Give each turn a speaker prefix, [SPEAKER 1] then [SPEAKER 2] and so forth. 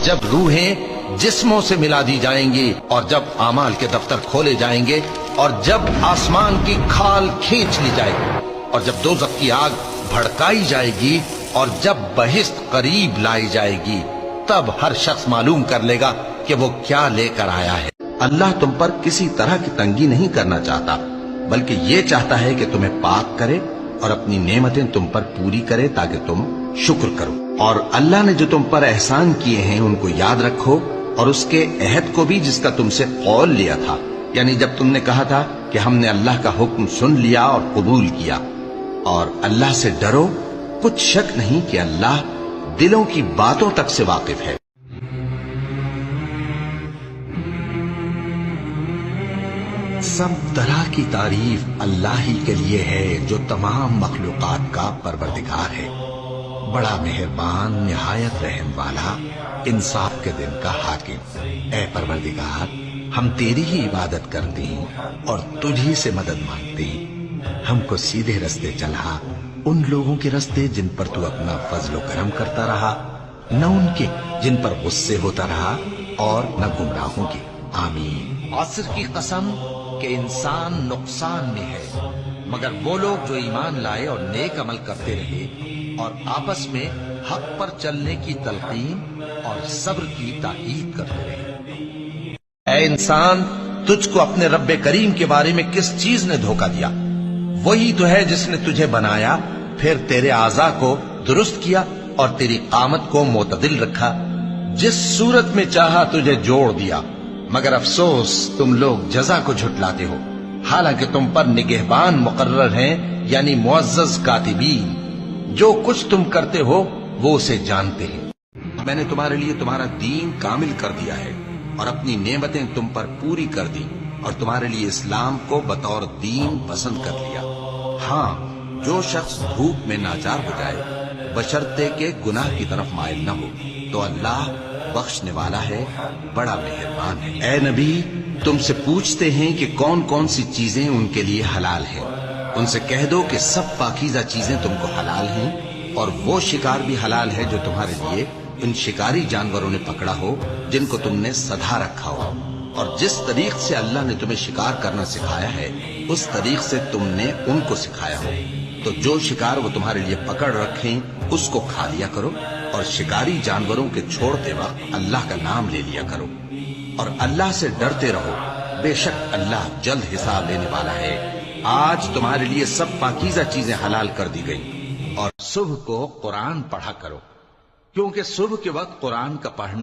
[SPEAKER 1] جب روحیں جسموں سے ملا دی جائیں گی، اور جب اعمال کے دفتر کھولے جائیں گے، اور جب آسمان کی کھال کھینچ لی جائے گی، اور جب دوزخ کی آگ بھڑکائی جائے گی، اور جب بہشت قریب لائی جائے گی، تب ہر شخص معلوم کر لے گا کہ وہ کیا لے کر آیا ہے۔ اللہ تم پر کسی طرح کی تنگی نہیں کرنا چاہتا، بلکہ یہ چاہتا ہے کہ تمہیں پاک کرے اور اپنی نعمتیں تم پر پوری کرے تاکہ تم شکر کرو۔ اور اللہ نے جو تم پر احسان کیے ہیں ان کو یاد رکھو، اور اس کے عہد کو بھی جس کا تم سے قول لیا تھا، یعنی جب تم نے کہا تھا کہ ہم نے اللہ کا حکم سن لیا اور قبول کیا۔ اور اللہ سے ڈرو، کچھ شک نہیں کہ اللہ دلوں کی باتوں تک سے واقف ہے۔ سب طرح کی تعریف اللہ ہی کے لیے ہے جو تمام مخلوقات کا پروردگار ہے، بڑا مہربان، نہایت رحم والا، انصاف کے دن کا حاکم۔ اے پروردگار، ہم تیری ہی عبادت کرتے ہیں اور تجھی سے مدد مانگتے ہیں۔ ہم کو سیدھے رستے چلا، ان لوگوں کے رستے جن پر تو اپنا فضل و کرم کرتا رہا، نہ ان کے جن پر غصے ہوتا رہا، اور نہ گمراہوں کے۔ آمین۔ عصر کی قسم کہ انسان نقصان میں ہے، مگر وہ لوگ جو ایمان لائے اور نیک عمل کرتے رہے، اور آپس میں حق پر چلنے کی تلقین اور صبر کی تاکید کرتے رہے۔ اے انسان، تجھ کو اپنے رب کریم کے بارے میں کس چیز نے دھوکہ دیا؟ وہی تو ہے جس نے تجھے بنایا، پھر تیرے اعضاء کو درست کیا اور تیری قامت کو معتدل رکھا، جس صورت میں چاہا تجھے جوڑ دیا۔ مگر افسوس تم لوگ جزا کو جھٹلاتے ہو، حالانکہ تم پر نگہبان مقرر ہیں، یعنی معزز کاتبین۔ جو کچھ تم کرتے ہو وہ اسے جانتے ہیں۔ میں نے تمہارے لیے تمہارا دین کامل کر دیا ہے اور اپنی نعمتیں تم پر پوری کر دی، اور تمہارے لیے اسلام کو بطور دین پسند کر لیا۔ ہاں، جو شخص دھوپ میں ناچار ہو جائے بشرطے کہ گناہ کی طرف مائل نہ ہو، تو اللہ بخشنے والا ہے، بڑا مہربان ہے۔ اے نبی، تم سے پوچھتے ہیں کہ کون کون سی چیزیں ان کے لیے حلال ہیں۔ ان سے کہہ دو کہ سب پاکیزہ چیزیں تم کو حلال ہیں، اور وہ شکار بھی حلال ہے جو تمہارے لیے ان شکاری جانوروں نے پکڑا ہو جن کو تم نے سدھا رکھا ہو، اور جس طریق سے اللہ نے تمہیں شکار کرنا سکھایا ہے اس طریق سے تم نے ان کو سکھایا ہو۔ تو جو شکار وہ تمہارے لیے پکڑ رکھیں اس کو کھا لیا کرو، اور شکاری جانوروں کے چھوڑتے وقت اللہ کا نام لے لیا کرو، اور اللہ سے ڈرتے رہو، بے شک اللہ جلد حساب لینے والا ہے۔ آج تمہارے لیے سب پاکیزہ چیزیں حلال کر دی گئی، اور صبح کو قرآن پڑھا کرو، کیونکہ صبح کے وقت قرآن کا پڑھنا